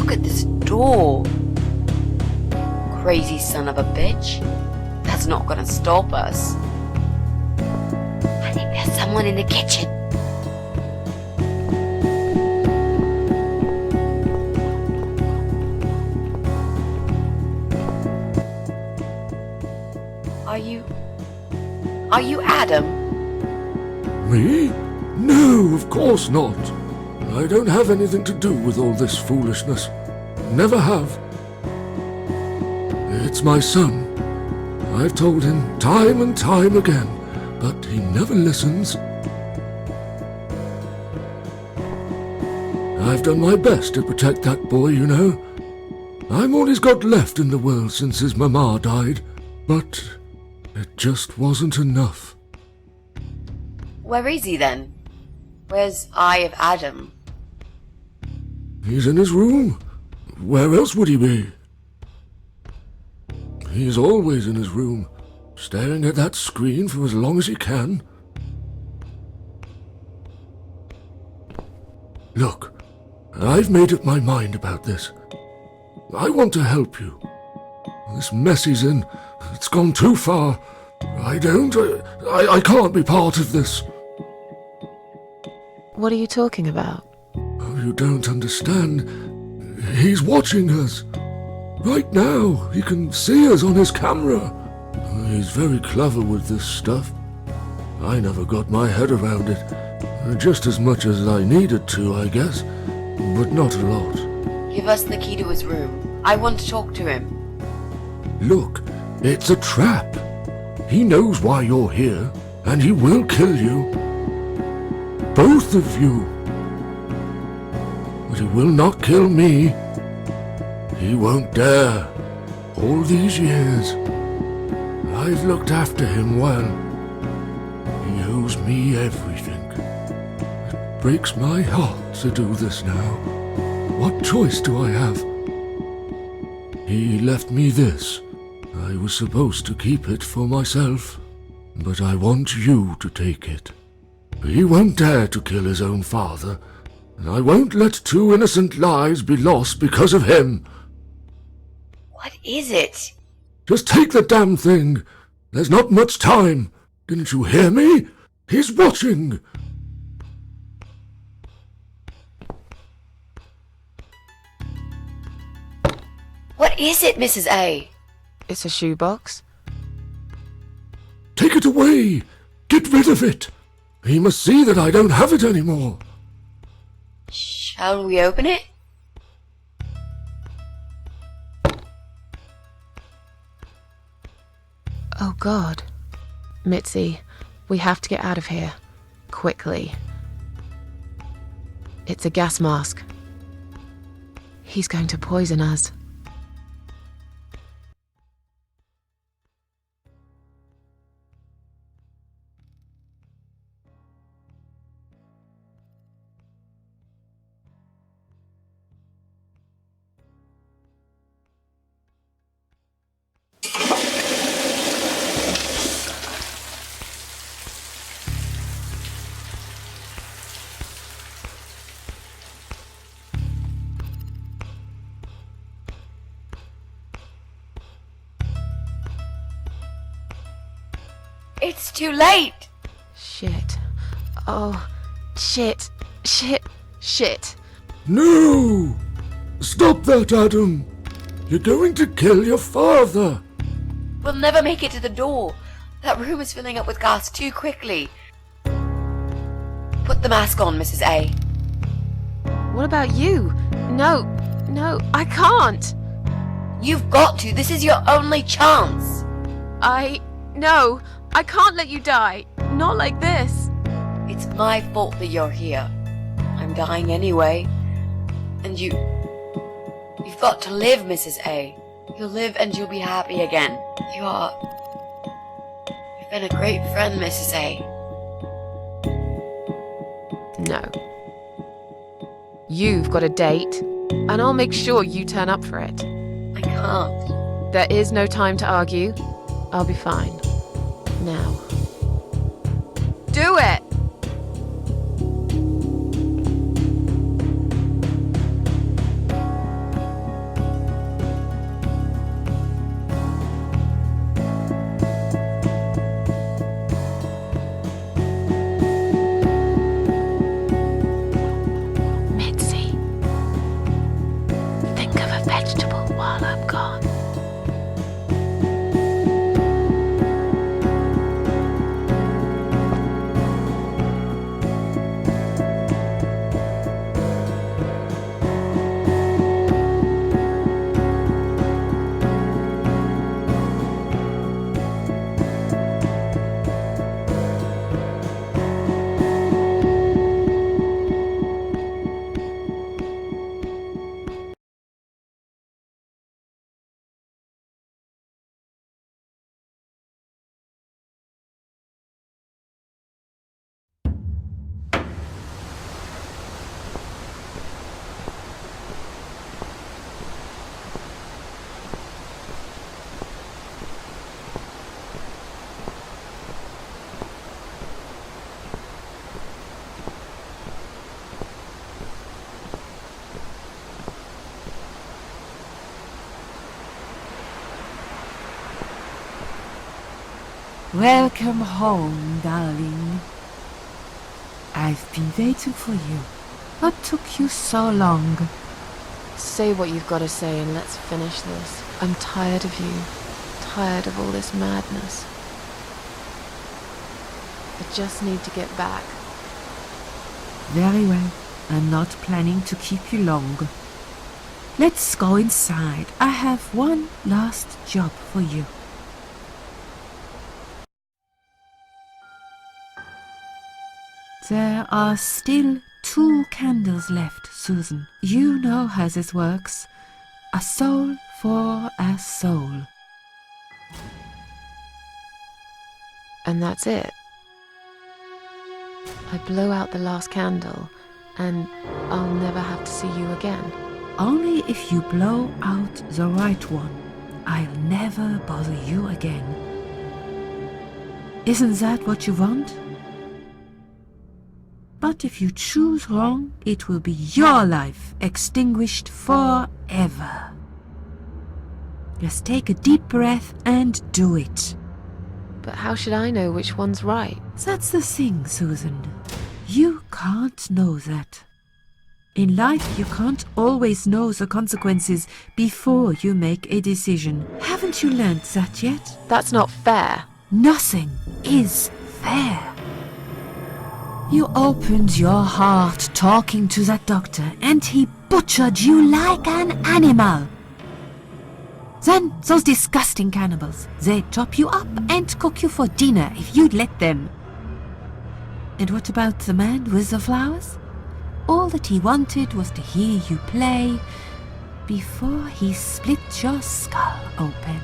Look at this door. Crazy son of a bitch. That's not gonna stop us. I think there's someone in the kitchen. Are you Adam? Me? No, of course not. I don't have anything to do with all this foolishness. Never have. It's my son. I've told him time and time again, but he never listens. I've done my best to protect that boy, you know. I'm all he's got left in the world since his mama died, but it just wasn't enough. Where is he then? Where's Eye of Adam? He's in his room. Where else would he be? He's always in his room, staring at that screen for as long as he can. Look, I've made up my mind about this. I want to help you. This mess he's in, it's gone too far. I can't be part of this. What are you talking about? Oh, you don't understand. He's watching us. Right now, he can see us on his camera. He's very clever with this stuff. I never got my head around it. Just as much as I needed to, I guess. But not a lot. Give us the key to his room. I want to talk to him. Look, it's a trap. He knows why you're here, and he will kill you. Both of you. But he will not kill me. He won't dare. All these years, I've looked after him well. He owes me everything. It breaks my heart to do this now. What choice do I have? He left me this. I was supposed to keep it for myself, but I want you to take it. He won't dare to kill his own father, and I won't let 2 innocent lives be lost because of him. What is it? Just take the damn thing. There's not much time. Didn't you hear me? He's watching. What is it, Mrs. A? It's a shoebox. Take it away. Get rid of it. He must see that I don't have it anymore. Shall we open it? Oh God. Mitzi, we have to get out of here. Quickly. It's a gas mask. He's going to poison us. It's too late! Shit. Oh, shit. Shit. Shit. No! Stop that, Adam. You're going to kill your father. We'll never make it to the door. That room is filling up with gas too quickly. Put the mask on, Mrs. A. What about you? No, I can't. You've got to. This is your only chance. No, I can't let you die. Not like this. It's my fault that you're here. I'm dying anyway. And you've got to live, Mrs. A. You'll live and you'll be happy again. You've been a great friend, Mrs. A. No. You've got a date, and I'll make sure you turn up for it. I can't. There is no time to argue. I'll be fine. Now. Do it! Welcome home, darling. I've been waiting for you. What took you so long? Say what you've got to say and let's finish this. I'm tired of you. Tired of all this madness. I just need to get back. Very well. I'm not planning to keep you long. Let's go inside. I have one last job for you. There are still 2 candles left, Susan. You know how this works. A soul for a soul. And that's it. I blow out the last candle and I'll never have to see you again. Only if you blow out the right one. I'll never bother you again. Isn't that what you want? But if you choose wrong, it will be your life extinguished forever. Just take a deep breath and do it. But how should I know which one's right? That's the thing, Susan. You can't know that. In life, you can't always know the consequences before you make a decision. Haven't you learned that yet? That's not fair. Nothing is fair. You opened your heart talking to that doctor, and he butchered you like an animal. Then those disgusting cannibals, they'd chop you up and cook you for dinner if you'd let them. And what about the man with the flowers? All that he wanted was to hear you play before he split your skull open.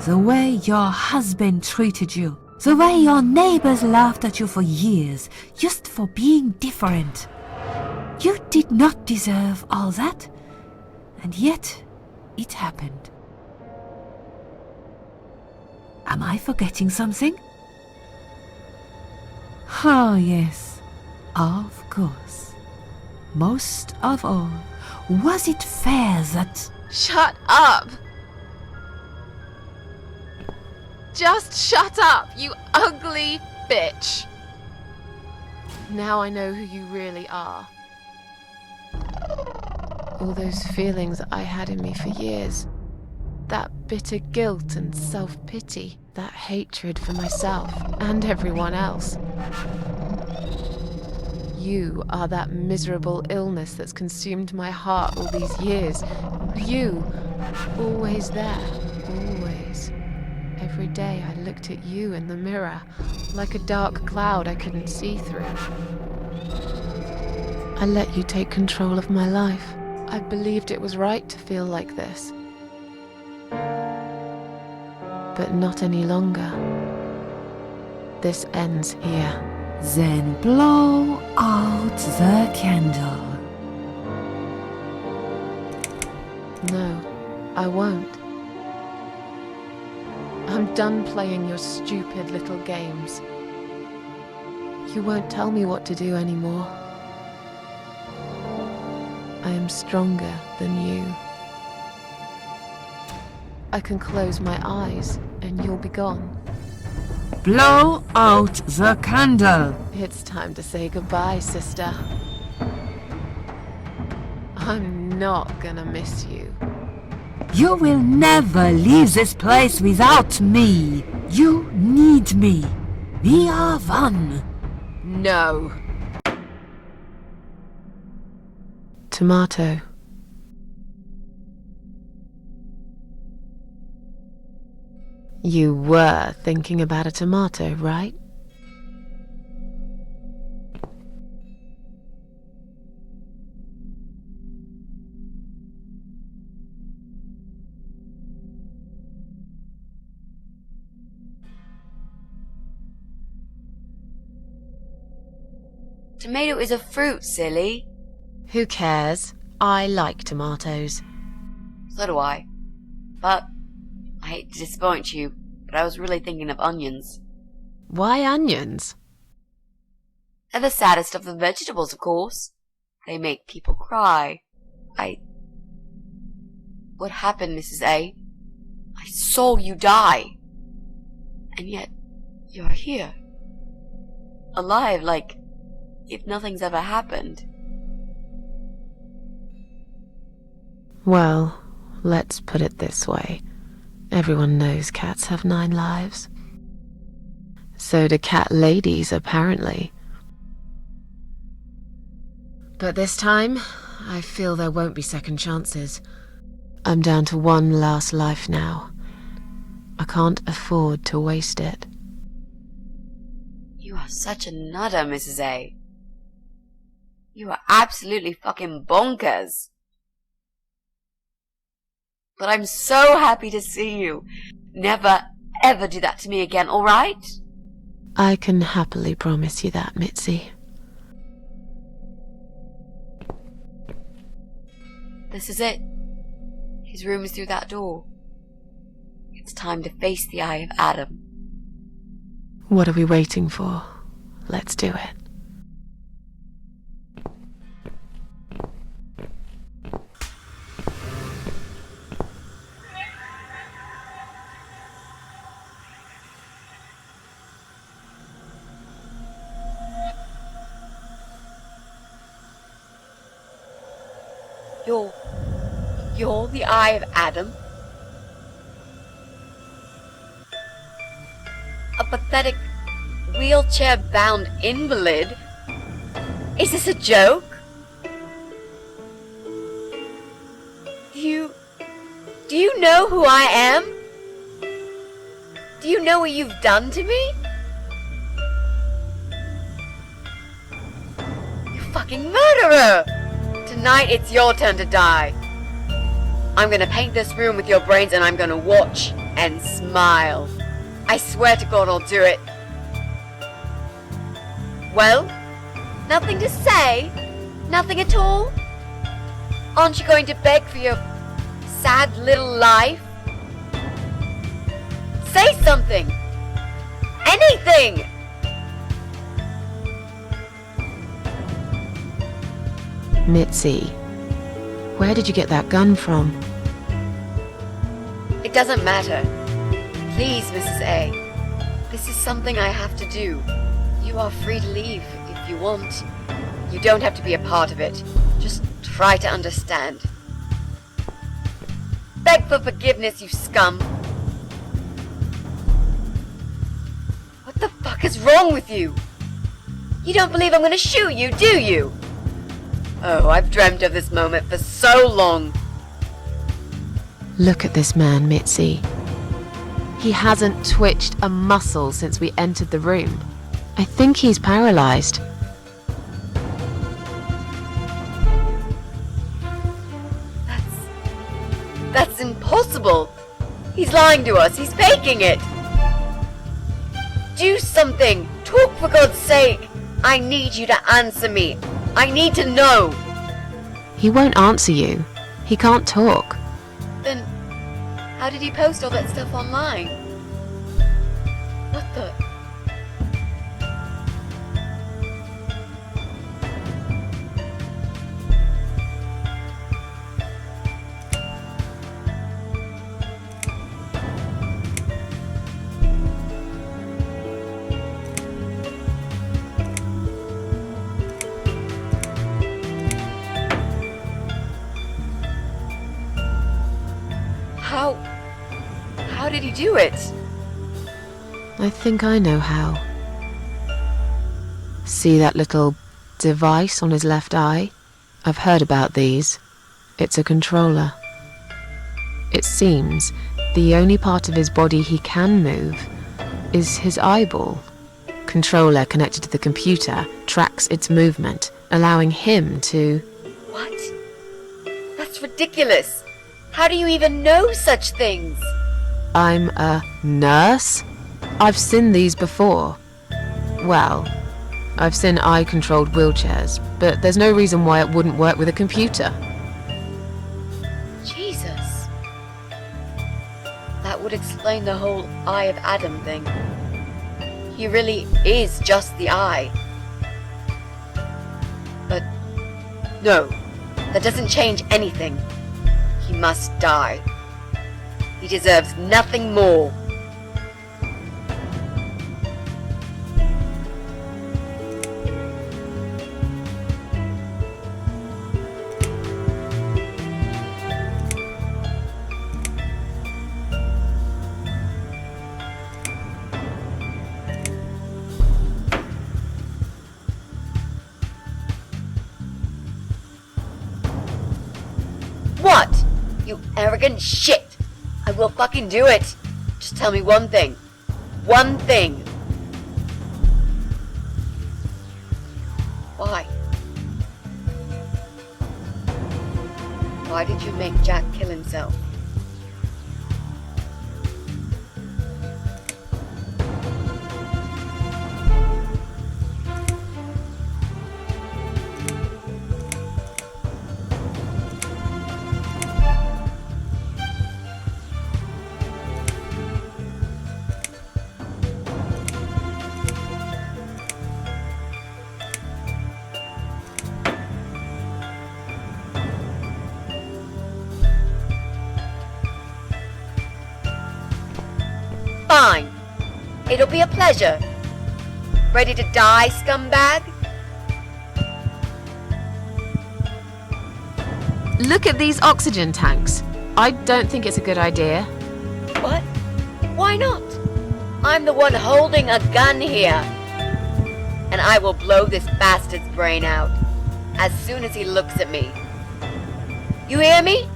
The way your husband treated you, the way your neighbors laughed at you for years, just for being different. You did not deserve all that, and yet it happened. Am I forgetting something? Oh, yes, of course. Most of all, was it fair that... Shut up! Just shut up, you ugly bitch! Now I know who you really are. All those feelings I had in me for years. That bitter guilt and self-pity. That hatred for myself and everyone else. You are that miserable illness that's consumed my heart all these years. You, always there, always. Every day I looked at you in the mirror, like a dark cloud I couldn't see through. I let you take control of my life. I believed it was right to feel like this. But not any longer. This ends here. Then blow out the candle. No, I won't. I'm done playing your stupid little games. You won't tell me what to do anymore. I am stronger than you. I can close my eyes and you'll be gone. Blow out the candle. It's time to say goodbye, sister. I'm not gonna miss you. You will never leave this place without me. You need me. We are one. No. Tomato. You were thinking about a tomato, right? Tomato is a fruit, silly. Who cares? I like tomatoes. So do I. But I hate to disappoint you, but I was really thinking of onions. Why onions? They're the saddest of the vegetables, of course. They make people cry. What happened, Mrs. A? I saw you die. And yet, you're here. Alive, like if nothing's ever happened. Well, let's put it this way. Everyone knows cats have 9 lives. So do cat ladies, apparently. But this time, I feel there won't be second chances. I'm down to 1 last life now. I can't afford to waste it. You are such a nutter, Mrs. A. You are absolutely fucking bonkers. But I'm so happy to see you. Never, ever do that to me again, alright? I can happily promise you that, Mitzi. This is it. His room is through that door. It's time to face the Eye of Adam. What are we waiting for? Let's do it. You're the Eye of Adam? A pathetic, wheelchair-bound invalid? Is this a joke? Do you know who I am? Do you know what you've done to me? You fucking murderer! Tonight it's your turn to die. I'm gonna paint this room with your brains and I'm gonna watch and smile. I swear to God I'll do it. Well, nothing to say? Nothing at all? Aren't you going to beg for your sad little life? Say something! Anything! Mitzi, where did you get that gun from? It doesn't matter. Please, Mrs. A. This is something I have to do. You are free to leave if you want. You don't have to be a part of it. Just try to understand. Beg for forgiveness, you scum. What the fuck is wrong with you? You don't believe I'm gonna shoot you, do you? Oh, I've dreamt of this moment for so long. Look at this man, Mitzi. He hasn't twitched a muscle since we entered the room. I think he's paralyzed. That's impossible. He's lying to us. He's faking it. Do something. Talk for God's sake. I need you to answer me. I need to know. He won't answer you. He can't talk. Then, how did he post all that stuff online? What the? How did he do it? I think I know how. See that little device on his left eye? I've heard about these. It's a controller. It seems the only part of his body he can move is his eyeball. Controller connected to the computer tracks its movement, allowing him to... What? That's ridiculous. How do you even know such things? I'm a nurse? I've seen these before. Well, I've seen eye-controlled wheelchairs, but there's no reason why it wouldn't work with a computer. Jesus. That would explain the whole Eye of Adam thing. He really is just the eye. But no, that doesn't change anything. He must die. He deserves nothing more. What? You arrogant shit! I will fucking do it! Just tell me one thing. One thing. Why? Why did you make Jack kill himself? Fine. It'll be a pleasure. Ready to die, scumbag? Look at these oxygen tanks. I don't think it's a good idea. What? Why not? I'm the one holding a gun here. And I will blow this bastard's brain out as soon as he looks at me. You hear me?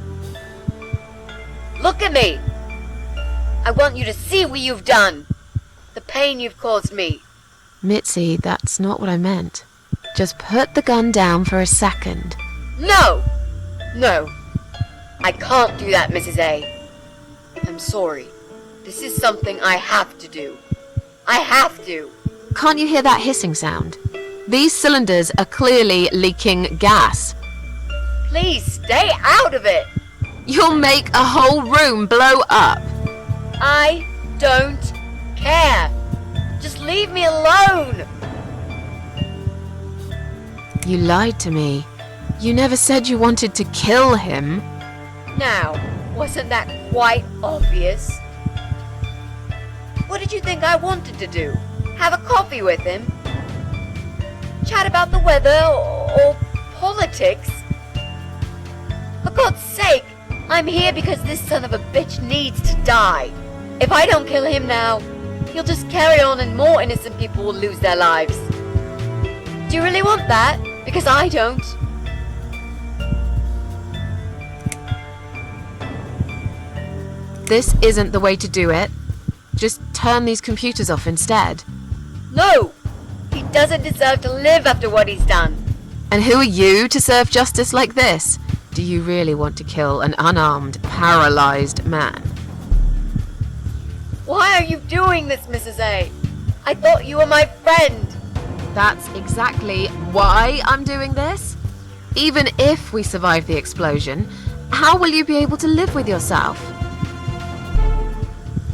Look at me! I want you to see what you've done. The pain you've caused me. Mitzi, that's not what I meant. Just put the gun down for a second. No! No. I can't do that, Mrs. A. I'm sorry. This is something I have to do. I have to. Can't you hear that hissing sound? These cylinders are clearly leaking gas. Please stay out of it. You'll make a whole room blow up. I don't care. Just leave me alone. You lied to me. You never said you wanted to kill him. Now, wasn't that quite obvious? What did you think I wanted to do? Have a coffee with him? Chat about the weather or politics? For God's sake, I'm here because this son of a bitch needs to die. If I don't kill him now, he'll just carry on and more innocent people will lose their lives. Do you really want that? Because I don't. This isn't the way to do it. Just turn these computers off instead. No! He doesn't deserve to live after what he's done. And who are you to serve justice like this? Do you really want to kill an unarmed, paralyzed man? Why are you doing this, Mrs. A? I thought you were my friend. That's exactly why I'm doing this. Even if we survive the explosion, how will you be able to live with yourself?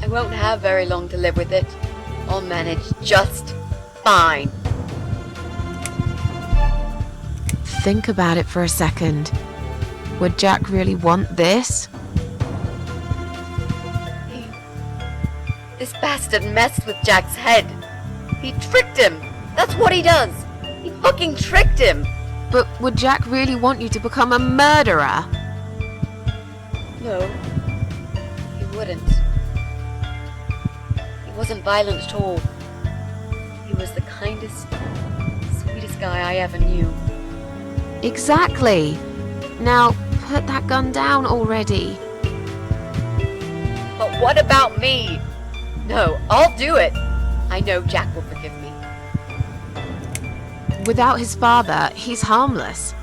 I won't have very long to live with it. I'll manage just fine. Think about it for a second. Would Jack really want this? This bastard messed with Jack's head. He tricked him. That's what he does. He fucking tricked him. But would Jack really want you to become a murderer? No, he wouldn't. He wasn't violent at all. He was the kindest, sweetest guy I ever knew. Exactly. Now, put that gun down already. But what about me? No, I'll do it. I know Jack will forgive me. Without his father, he's harmless.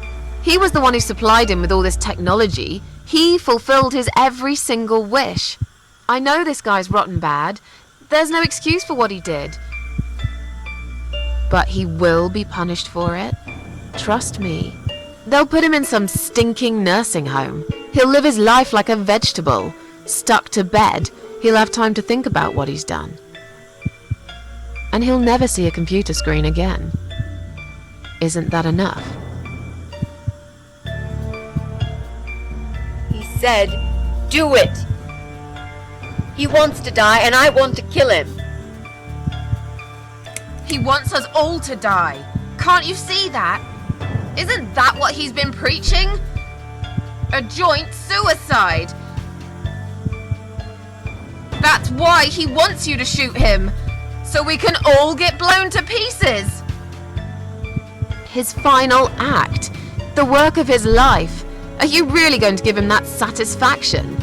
He was the one who supplied him with all this technology. He fulfilled his every single wish. I know this guy's rotten bad. There's no excuse for what he did. But he will be punished for it. Trust me. They'll put him in some stinking nursing home. He'll live his life like a vegetable. Stuck to bed, he'll have time to think about what he's done. And he'll never see a computer screen again. Isn't that enough? He said, do it. He wants to die, and I want to kill him. He wants us all to die. Can't you see that? Isn't that what he's been preaching? A joint suicide. That's why he wants you to shoot him, so we can all get blown to pieces. His final act, the work of his life. Are you really going to give him that satisfaction?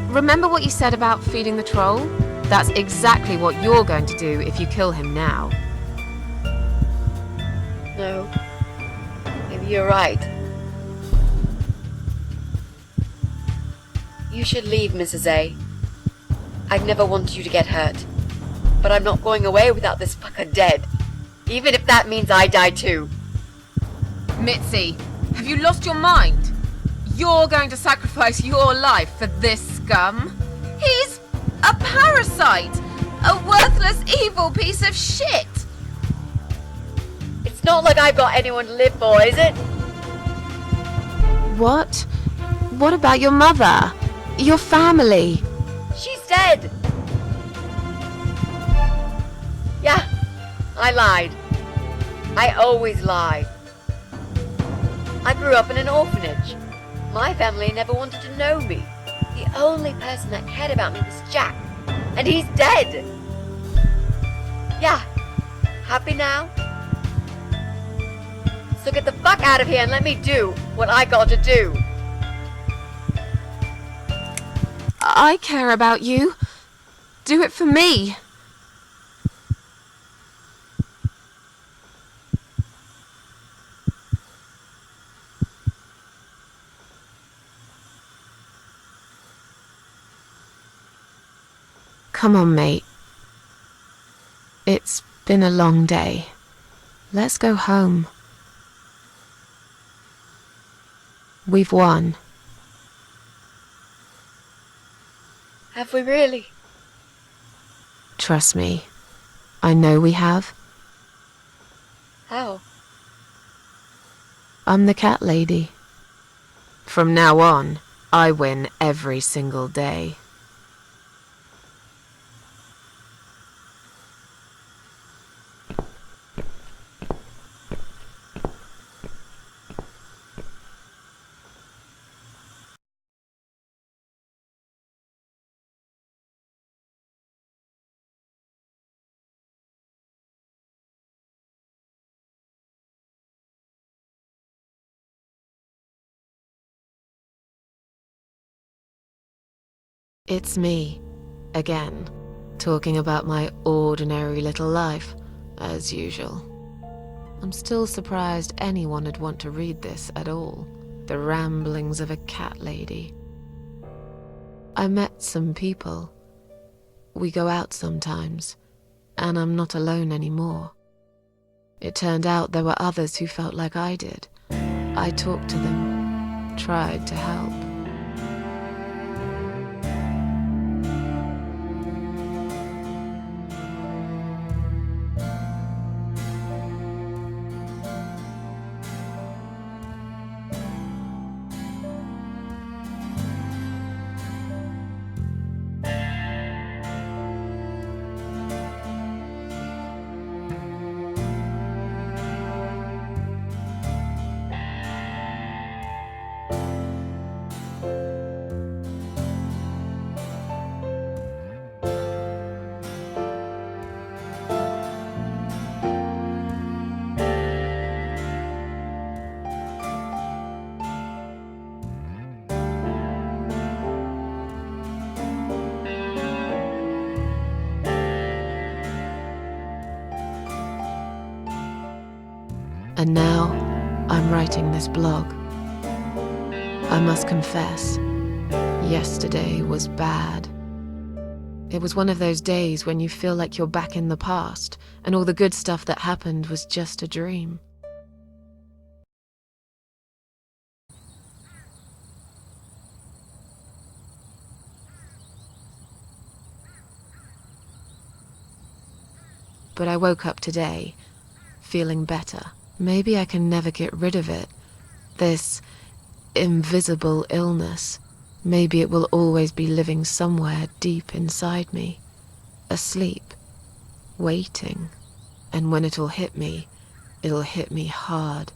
Remember what you said about feeding the troll? That's exactly what you're going to do if you kill him now. No. Maybe you're right. You should leave, Mrs. A. I'd never want you to get hurt. But I'm not going away without this fucker dead. Even if that means I die too. Mitzi, have you lost your mind? You're going to sacrifice your life for this scum? He's a parasite! A worthless, evil piece of shit! It's not like I've got anyone to live for, is it? What? What about your mother? Your family? She's dead! Yeah, I lied. I always lie. I grew up in an orphanage. My family never wanted to know me. The only person that cared about me was Jack. And he's dead! Yeah, happy now? So get the fuck out of here and let me do what I got to do. I care about you. Do it for me. Come on, mate. It's been a long day. Let's go home. We've won. Have we really? Trust me. I know we have. How? I'm the cat lady. From now on, I win every single day. It's me, again, talking about my ordinary little life, as usual. I'm still surprised anyone would want to read this at all. The ramblings of a cat lady. I met some people. We go out sometimes, and I'm not alone anymore. It turned out there were others who felt like I did. I talked to them, tried to help. And now, I'm writing this blog. I must confess, yesterday was bad. It was one of those days when you feel like you're back in the past, and all the good stuff that happened was just a dream. But I woke up today, feeling better. Maybe I can never get rid of it. This invisible illness. Maybe it will always be living somewhere deep inside me, asleep, waiting, and when it'll hit me hard.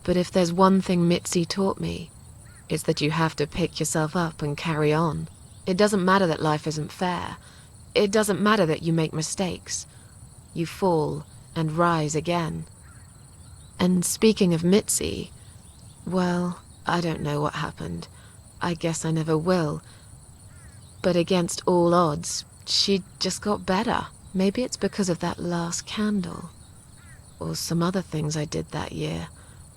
But if there's one thing Mitzi taught me, it's that you have to pick yourself up and carry on. It doesn't matter that life isn't fair. It doesn't matter that you make mistakes. You fall and rise again. And speaking of Mitzi, well, I don't know what happened. I guess I never will. But against all odds, she just got better. Maybe it's because of that last candle. Or some other things I did that year.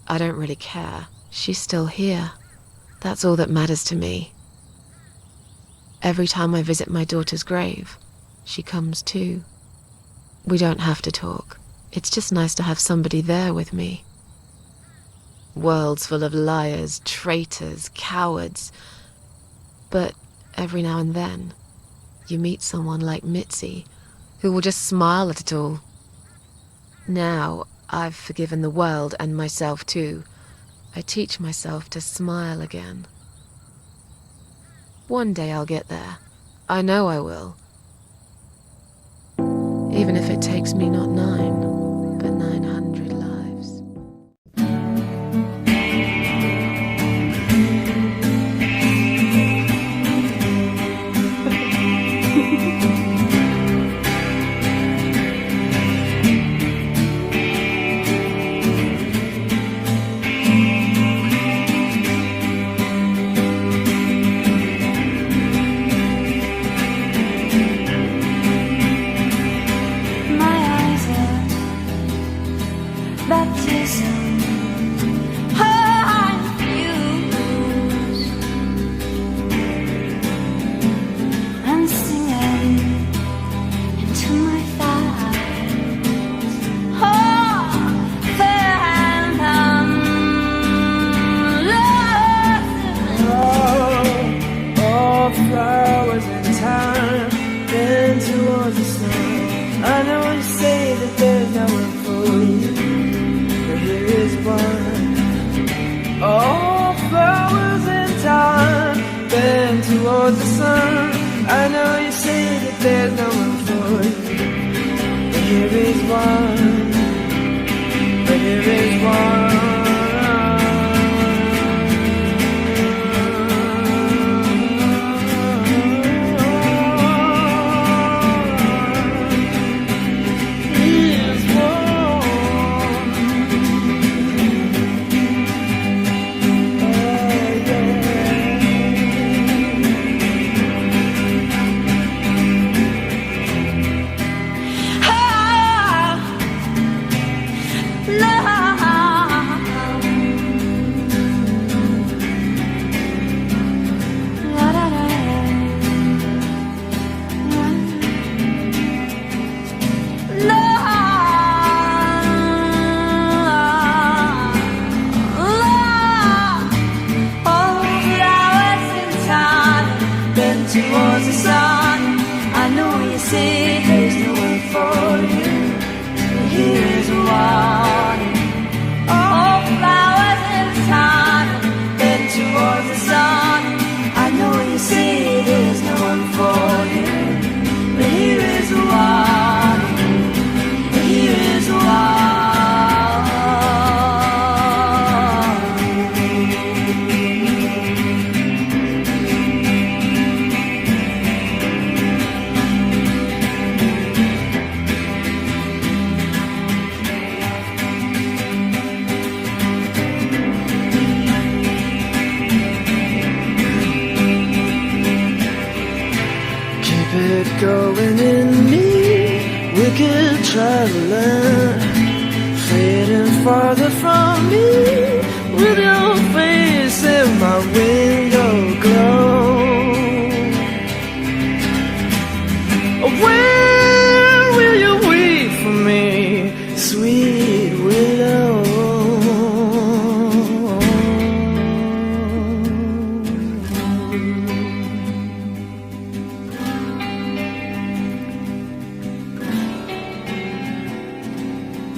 I don't really care. She's still here. That's all that matters to me. Every time I visit my daughter's grave, she comes too. We don't have to talk. It's just nice to have somebody there with me. Worlds full of liars, traitors, cowards. But every now and then, you meet someone like Mitzi, who will just smile at it all. Now, I've forgiven the world and myself too. I teach myself to smile again. One day I'll get there. I know I will. Even if it takes me not 9, but 900 lives. Towards the sun, I know you say that there's no one for you, but here is one, but here is one. Towards the sun, I know you say there's no one for you, but here's one. Oh, flowers in the sun, then towards the sun, I know you say there's no one for you, but here is one, but here is one. Going in me, wicked traveler, fading farther from me.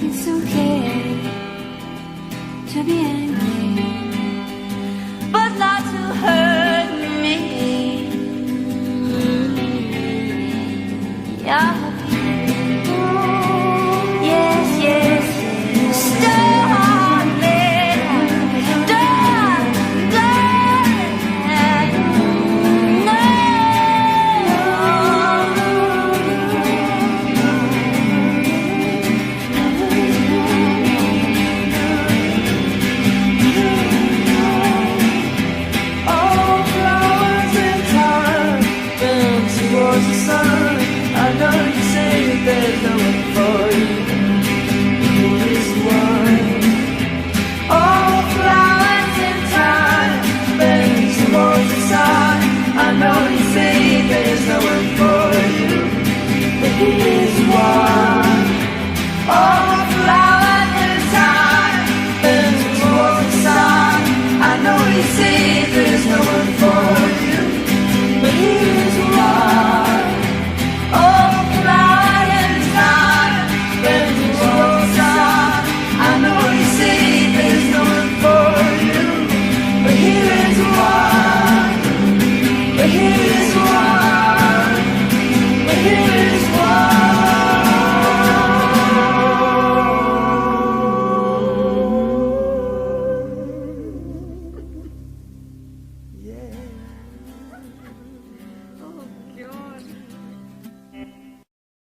It's okay to be angry, but not to hurt me. Yeah.